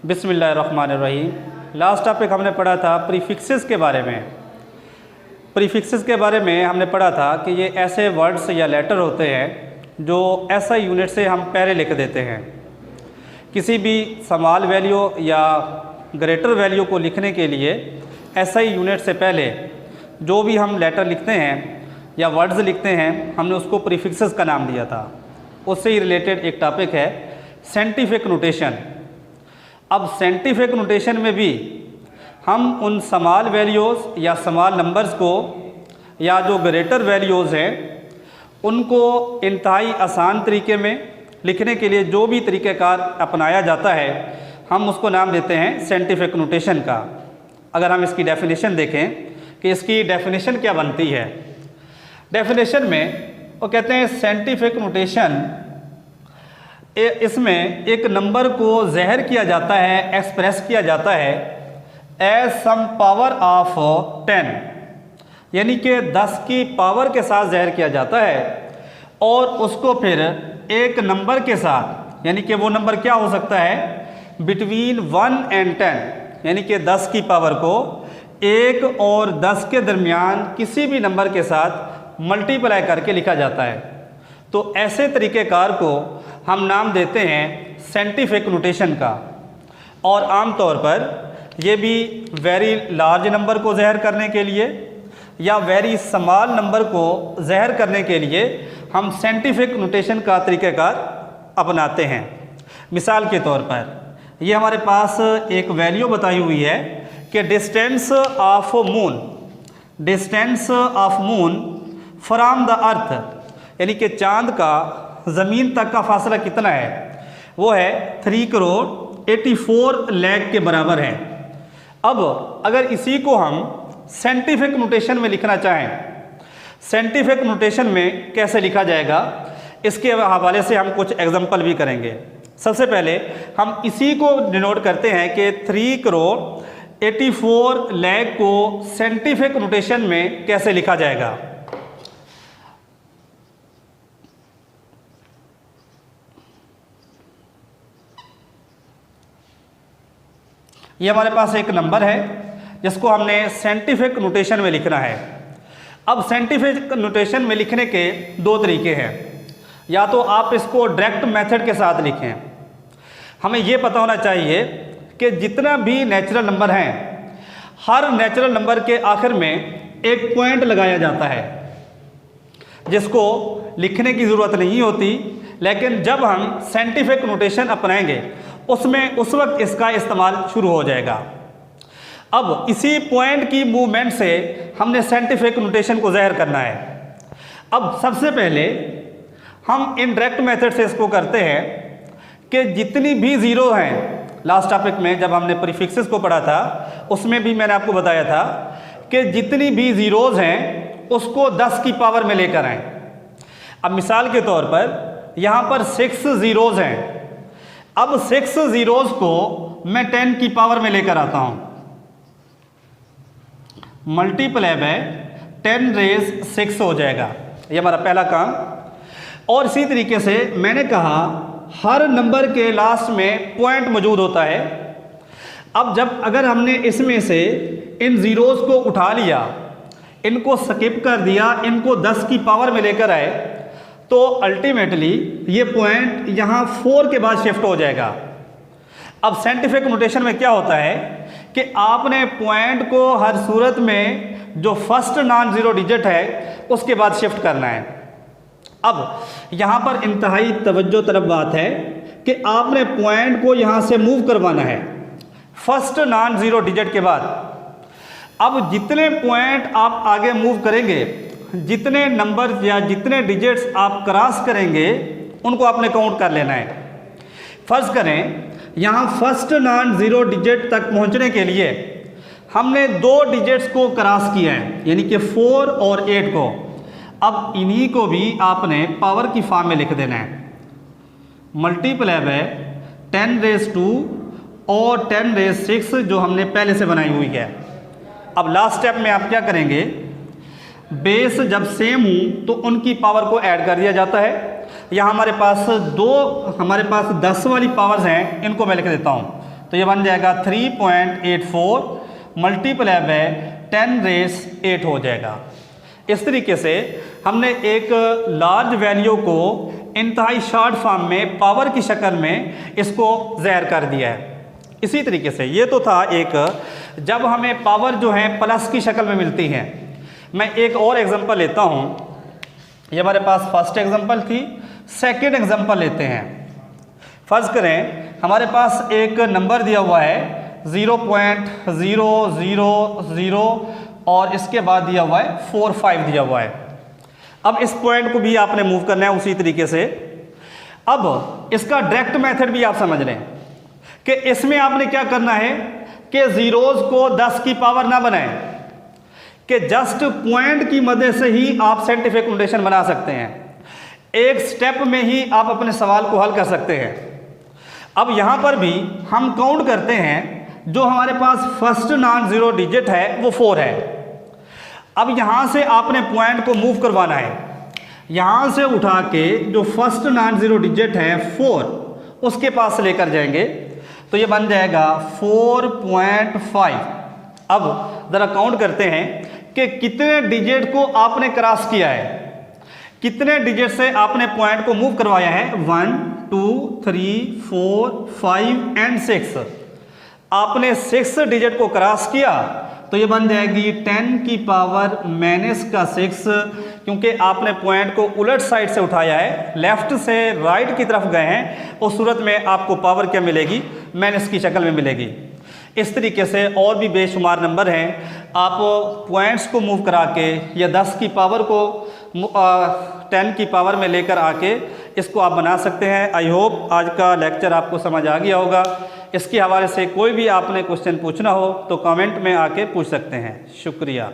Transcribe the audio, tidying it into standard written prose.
बिस्मिल्लाहिर्रहमानिर्रहीम। Last topic हमने पढ़ा था प्रीफिक्सेस के बारे में। प्रीफिक्सेस के बारे में हमने पढ़ा था कि ये ऐसे वर्ड्स या लेटर होते हैं जो ऐसा यूनिट से हम पहले लिख देते हैं। किसी भी स्मॉल वैल्यू या ग्रेटर वैल्यू को लिखने के लिए SI यूनिट से पहले जो भी हम लेटर लिखते हैं या वर्ड्स लिखते हैं, हमने उसको प्रीफिक्सेस का नाम दिया था। उससे ही रिलेटेड एक टॉपिक है साइंटिफिक नोटेशन। अब साइंटिफिक नोटेशन में भी हम उन स्मॉल वैल्यूज़ या स्मॉल नंबर्स को या जो ग्रेटर वैल्यूज़ हैं उनको इंतहाई आसान तरीके में लिखने के लिए जो भी तरीक़ेकार अपनाया जाता है, हम उसको नाम देते हैं साइंटिफिक नोटेशन का। अगर हम इसकी डेफिनेशन देखें कि इसकी डेफिनेशन क्या बनती है, डेफिनेशन में वो कहते हैं साइंटिफिक नोटेशन, इसमें एक नंबर को ज़ाहिर किया जाता है, एक्सप्रेस किया जाता है एज सम पावर ऑफ 10, यानी कि 10 की पावर के साथ ज़ाहिर किया जाता है और उसको फिर एक नंबर के साथ, यानी कि वो नंबर क्या हो सकता है, बिटवीन 1 and 10, यानी कि 10 की पावर को 1 और 10 के दरमियान किसी भी नंबर के साथ मल्टीप्लाई करके लिखा जाता है। तो ऐसे तरीक़ेकार को हम नाम देते हैं साइंटिफिक नोटेशन का। और आम तौर पर ये भी वेरी लार्ज नंबर को ज़ाहिर करने के लिए या वेरी स्मॉल नंबर को ज़ाहिर करने के लिए हम साइंटिफिक नोटेशन का तरीक़ेकार अपनाते हैं। मिसाल के तौर पर ये हमारे पास एक वैल्यू बताई हुई है कि distance of moon from the earth, यानी कि चाँद का ज़मीन तक का फासला कितना है, वो है 3,84 लाख के बराबर है। अब अगर इसी को हम साइंटिफिक नोटेशन में लिखना चाहें, साइंटिफिक नोटेशन में कैसे लिखा जाएगा, इसके हवाले से हम कुछ एग्जांपल भी करेंगे। सबसे पहले हम इसी को डिनोट करते हैं कि 3,84 लाख को साइंटिफिक नोटेशन में कैसे लिखा जाएगा। ये हमारे पास एक नंबर है जिसको हमने साइंटिफिक नोटेशन में लिखना है। अब साइंटिफिक नोटेशन में लिखने के दो तरीके हैं। या तो आप इसको डायरेक्ट मेथड के साथ लिखें। हमें ये पता होना चाहिए कि जितना भी नेचुरल नंबर हैं, हर नेचुरल नंबर के आखिर में एक पॉइंट लगाया जाता है जिसको लिखने की ज़रूरत नहीं होती, लेकिन जब हम साइंटिफिक नोटेशन अपनाएंगे उसमें उस वक्त इसका इस्तेमाल शुरू हो जाएगा। अब इसी पॉइंट की मूवमेंट से हमने साइंटिफिक नोटेशन को ज़ाहिर करना है। अब सबसे पहले हम इनडायरेक्ट मेथड से इसको करते हैं कि जितनी भी ज़ीरो हैं, लास्ट टॉपिक में जब हमने प्रीफिक्सेस को पढ़ा था उसमें भी मैंने आपको बताया था कि जितनी भी ज़ीरोज़ हैं उसको 10 की पावर में लेकर आएँ। अब मिसाल के तौर पर यहाँ पर 6 ज़ीरोज़ हैं। अब 6 ज़ीरोज़ को मैं 10 की पावर में लेकर आता हूँ, मल्टीप्लाई बाय 10 रेज़ 6 हो जाएगा। ये हमारा पहला काम। और इसी तरीके से मैंने कहा हर नंबर के लास्ट में पॉइंट मौजूद होता है। अब जब अगर हमने इसमें से इन ज़ीरोज़ को उठा लिया, इनको स्किप कर दिया, इनको 10 की पावर में लेकर आए, तो अल्टीमेटली ये पॉइंट यहाँ 4 के बाद शिफ्ट हो जाएगा। अब साइंटिफिक नोटेशन में क्या होता है कि आपने पॉइंट को हर सूरत में जो फर्स्ट नॉन ज़ीरो डिजिट है उसके बाद शिफ्ट करना है। अब यहाँ पर इंतहाई तवज्जो तरफ बात है कि आपने पॉइंट को यहाँ से मूव करवाना है फर्स्ट नॉन ज़ीरो डिजिट के बाद। अब जितने पॉइंट आप आगे मूव करेंगे, जितने नंबर या जितने डिजिट्स आप क्रॉस करेंगे, उनको आपने काउंट कर लेना है। फ़र्ज़ करें यहाँ फर्स्ट नॉन ज़ीरो डिजिट तक पहुँचने के लिए हमने 2 डिजिट्स को क्रॉस किया है, यानी कि 4 और 8 को। अब इन्हीं को भी आपने पावर की फॉर्म में लिख देना है, मल्टीप्लाई बाय 10 रेज़ 2 और 10 रेज़ 6 जो हमने पहले से बनाई हुई है। अब लास्ट स्टेप में आप क्या करेंगे, बेस जब सेम हो तो उनकी पावर को ऐड कर दिया जाता है। यहाँ हमारे पास 10 वाली पावर्स हैं, इनको मैं लिख देता हूँ। तो ये बन जाएगा 3.84 मल्टीप्लाई बाय 10⁻⁸ हो जाएगा। इस तरीके से हमने एक लार्ज वैल्यू को इंतहाई शॉर्ट फॉर्म में पावर की शक्ल में इसको ज़ाहिर कर दिया है। इसी तरीके से ये तो था एक, जब हमें पावर जो है प्लस की शक्ल में मिलती है। मैं एक और एग्जांपल लेता हूँ, ये हमारे पास फर्स्ट एग्जांपल थी, सेकंड एग्जांपल लेते हैं। फर्ज करें हमारे पास एक नंबर दिया हुआ है 0.000 और इसके बाद दिया हुआ है 45 दिया हुआ है। अब इस पॉइंट को भी आपने मूव करना है उसी तरीके से। अब इसका डायरेक्ट मेथड भी आप समझ लें कि इसमें आपने क्या करना है कि जीरोज को 10 की पावर ना बनाएं, कि जस्ट पॉइंट की मदद से ही आप साइंटिफिक नोटेशन बना सकते हैं। एक स्टेप में ही आप अपने सवाल को हल कर सकते हैं। अब यहाँ पर भी हम काउंट करते हैं, जो हमारे पास फर्स्ट नॉन जीरो डिजिट है वो 4 है। अब यहाँ से आपने पॉइंट को मूव करवाना है, यहाँ से उठा के जो फर्स्ट नॉन जीरो डिजिट है 4 उसके पास लेकर जाएंगे, तो ये बन जाएगा 4.5। अब ज़रा काउंट करते हैं कि कितने डिजिट को आपने क्रॉस किया है, कितने डिजिट से आपने पॉइंट को मूव करवाया है। 1 2 3 4 5 एंड 6। आपने 6 डिजिट को क्रॉस किया तो ये बन जाएगी 10⁻⁻⁶, क्योंकि आपने पॉइंट को उलट साइड से उठाया है, लेफ्ट से राइट की तरफ गए हैं। उस सूरत में आपको पावर क्या मिलेगी, माइनस की शक्ल में मिलेगी। इस तरीके से और भी बेशुमार नंबर हैं, आप पॉइंट्स को मूव करा के या 10 की पावर को 10 की पावर में लेकर आके इसको आप बना सकते हैं। आई होप आज का लेक्चर आपको समझ आ गया होगा। इसके हवाले से कोई भी आपने क्वेश्चन पूछना हो तो कमेंट में आके पूछ सकते हैं। शुक्रिया।